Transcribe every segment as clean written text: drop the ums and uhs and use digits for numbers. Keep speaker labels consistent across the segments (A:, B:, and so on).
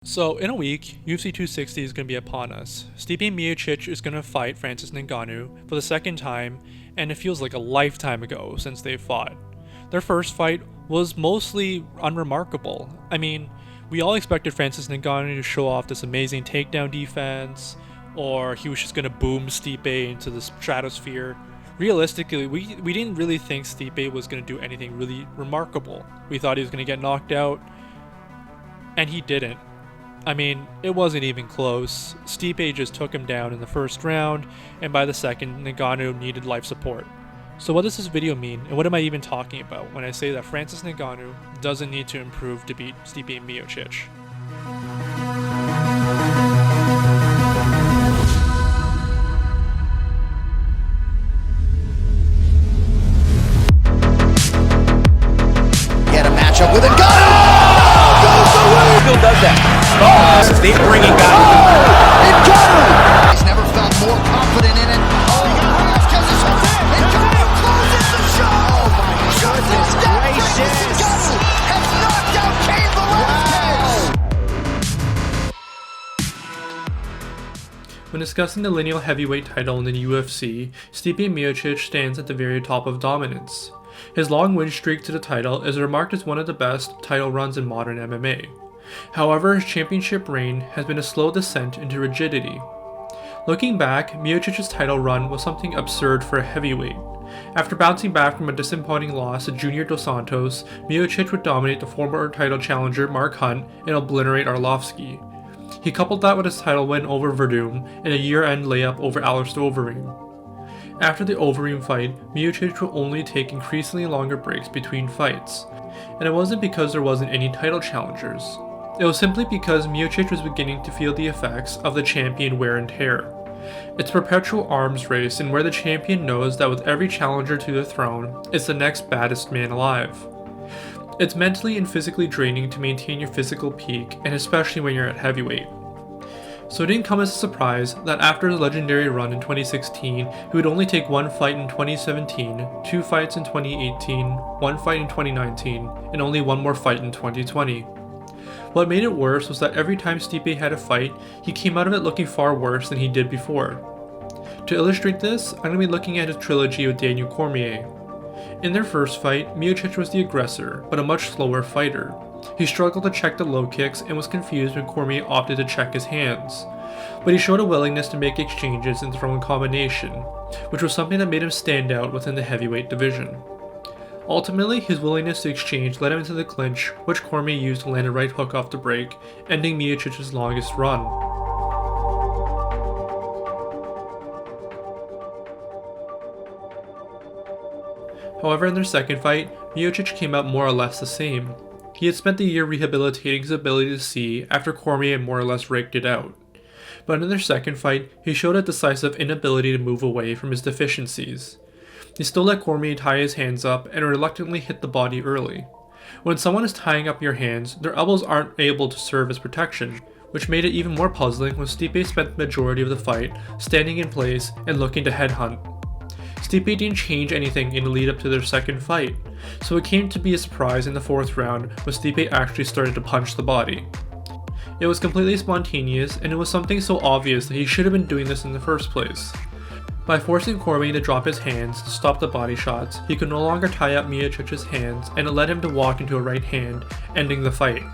A: So in a week, UFC 260 is going to be upon us. Stipe Miocic is going to fight Francis Ngannou for the second time, and it feels like a lifetime ago since they fought. Their first fight was mostly unremarkable. I mean, we all expected Francis Ngannou to show off this amazing takedown defense, or he was just going to boom Stipe into the stratosphere. Realistically, we didn't really think Stipe was going to do anything really remarkable. We thought he was going to get knocked out, and he didn't. I mean, it wasn't even close. Stipe just took him down in the first round, and by the second, Ngannou needed life support. So what does this video mean, and what am I even talking about when I say that Francis Ngannou doesn't need to improve to beat Stipe Miocic?
B: Get a matchup with Ngannou! Still does that. They bring Ngannou. He's never felt more confident in it. Ngannou closes the show. Oh my goodness gracious! Ngannou has knocked out Cain Velasquez.
A: When discussing the lineal heavyweight title in the UFC, Stipe Miocic stands at the very top of dominance. His long win streak to the title is remarked as one of the best title runs in modern MMA. However, his championship reign has been a slow descent into rigidity. Looking back, Miocic's title run was something absurd for a heavyweight. After bouncing back from a disappointing loss to Junior Dos Santos, Miocic would dominate the former title challenger Mark Hunt and obliterate Arlovski. He coupled that with his title win over Verdum and a year-end layup over Alistair Overeem. After the Overeem fight, Miocic would only take increasingly longer breaks between fights, and it wasn't because there wasn't any title challengers. It was simply because Miocic was beginning to feel the effects of the champion wear and tear. It's a perpetual arms race, and where the champion knows that with every challenger to the throne, it's the next baddest man alive. It's mentally and physically draining to maintain your physical peak, and especially when you're at heavyweight. So it didn't come as a surprise that after his legendary run in 2016, he would only take one fight in 2017, 2 fights in 2018, 1 fight in 2019, and only one more fight in 2020. What made it worse was that every time Stipe had a fight, he came out of it looking far worse than he did before. To illustrate this, I'm going to be looking at his trilogy with Daniel Cormier. In their first fight, Miocic was the aggressor, but a much slower fighter. He struggled to check the low kicks and was confused when Cormier opted to check his hands. But he showed a willingness to make exchanges and throw in combination, which was something that made him stand out within the heavyweight division. Ultimately, his willingness to exchange led him into the clinch, which Cormier used to land a right hook off the break, ending Miocic's longest run. However, in their second fight, Miocic came out more or less the same. He had spent the year rehabilitating his ability to see after Cormier had more or less raked it out. But in their second fight, he showed a decisive inability to move away from his deficiencies. He still let Cormier tie his hands up and reluctantly hit the body early. When someone is tying up your hands, their elbows aren't able to serve as protection, which made it even more puzzling when Stipe spent the majority of the fight standing in place and looking to headhunt. Stipe didn't change anything in the lead up to their second fight, so it came to be a surprise in the fourth round when Stipe actually started to punch the body. It was completely spontaneous, and it was something so obvious that he should have been doing this in the first place. By forcing Cormier to drop his hands to stop the body shots, he could no longer tie up Miocic's hands, and it led him to walk into a right hand, ending the fight.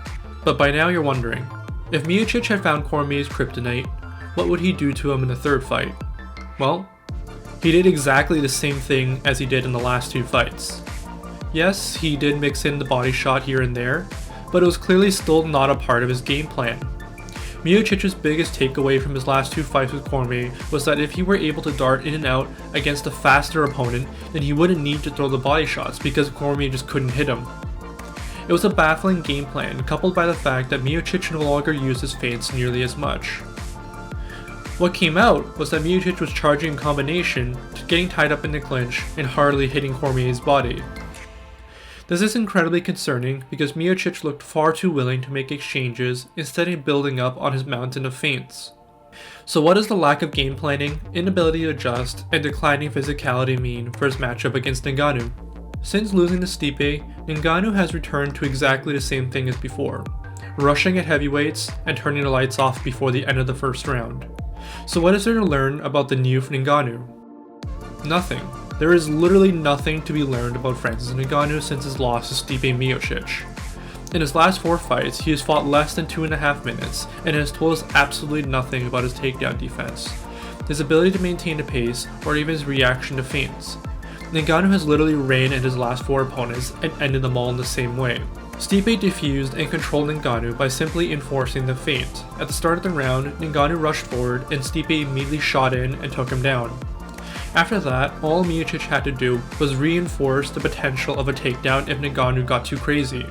A: But by now you're wondering, if Miocic had found Cormier's kryptonite, what would he do to him in the third fight? Well, he did exactly the same thing as he did in the last 2 fights. Yes, he did mix in the body shot here and there, but it was clearly still not a part of his game plan. Miocic's biggest takeaway from his last 2 fights with Cormier was that if he were able to dart in and out against a faster opponent, then he wouldn't need to throw the body shots because Cormier just couldn't hit him. It was a baffling game plan, coupled by the fact that Miocic no longer used his feints nearly as much. What came out was that Miocic was charging in combination to getting tied up in the clinch and hardly hitting Cormier's body. This is incredibly concerning because Miocic looked far too willing to make exchanges instead of building up on his mountain of feints. So what does the lack of game planning, inability to adjust, and declining physicality mean for his matchup against Ngannou? Since losing to Stipe, Ngannou has returned to exactly the same thing as before. rushing at heavyweights, and turning the lights off before the end of the first round. So what is there to learn about the new Ngannou? Nothing. There is literally nothing to be learned about Francis Ngannou since his loss to Stipe Miocic. In his last 4 fights, he has fought less than 2.5 minutes and has told us absolutely nothing about his takedown defense, his ability to maintain the pace, or even his reaction to feints. Ngannou has literally ran at his last 4 opponents and ended them all in the same way. Stipe diffused and controlled Ngannou by simply enforcing the feint. At the start of the round, Ngannou rushed forward and Stipe immediately shot in and took him down. After that, all Miocic had to do was reinforce the potential of a takedown if Ngannou got too crazy.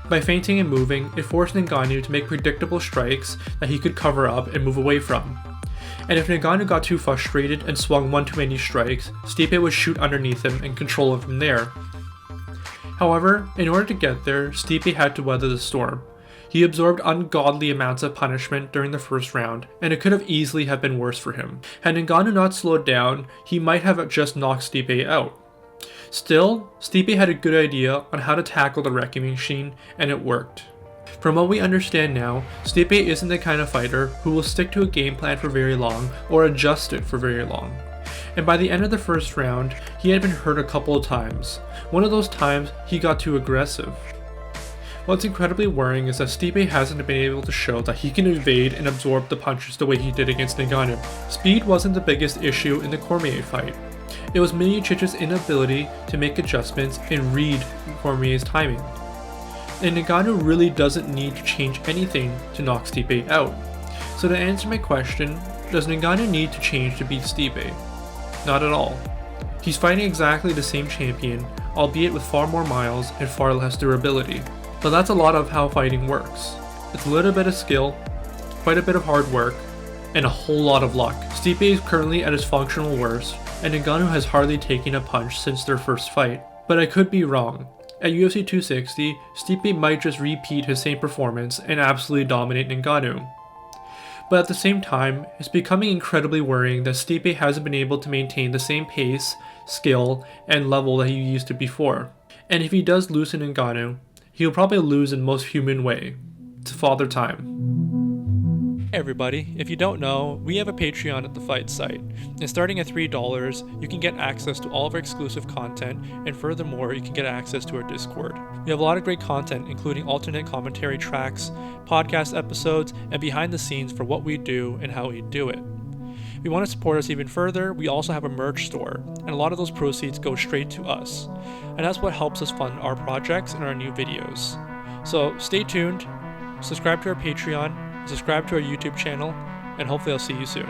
A: By feinting and moving, it forced Ngannou to make predictable strikes that he could cover up and move away from. And if Ngannou got too frustrated and swung one too many strikes, Stipe would shoot underneath him and control him from there. However, in order to get there, Stipe had to weather the storm. He absorbed ungodly amounts of punishment during the first round, and it could have easily have been worse for him. Had Ngannou not slowed down, he might have just knocked Stipe out. Still, Stipe had a good idea on how to tackle the wrecking machine, and it worked. From what we understand now, Stipe isn't the kind of fighter who will stick to a game plan for very long or adjust it for very long. And by the end of the first round, he had been hurt a couple of times. One of those times, he got too aggressive. What's incredibly worrying is that Stipe hasn't been able to show that he can evade and absorb the punches the way he did against Ngannou. Speed wasn't the biggest issue in the Cormier fight. It was Miocic's inability to make adjustments and read Cormier's timing. And Ngannou really doesn't need to change anything to knock Stipe out. So to answer my question, does Ngannou need to change to beat Stipe? Not at all. He's fighting exactly the same champion, albeit with far more miles and far less durability. But that's a lot of how fighting works. It's a little bit of skill, quite a bit of hard work, and a whole lot of luck. Stipe is currently at his functional worst, and Ngannou has hardly taken a punch since their first fight. But I could be wrong. At UFC 260, Stipe might just repeat his same performance and absolutely dominate Ngannou. But at the same time, it's becoming incredibly worrying that Stipe hasn't been able to maintain the same pace, skill, and level that he used to before. And if he does lose to Ngannou, he'll probably lose in the most human way, to Father Time. Hey everybody, if you don't know, we have a Patreon at the Fight site, and starting at $3, you can get access to all of our exclusive content, and furthermore, you can get access to our Discord. We have a lot of great content, including alternate commentary tracks, podcast episodes, and behind the scenes for what we do and how we do it. If you want to support us even further, we also have a merch store, and a lot of those proceeds go straight to us, and that's what helps us fund our projects and our new videos. So stay tuned, subscribe to our Patreon, subscribe to our YouTube channel, and hopefully I'll see you soon.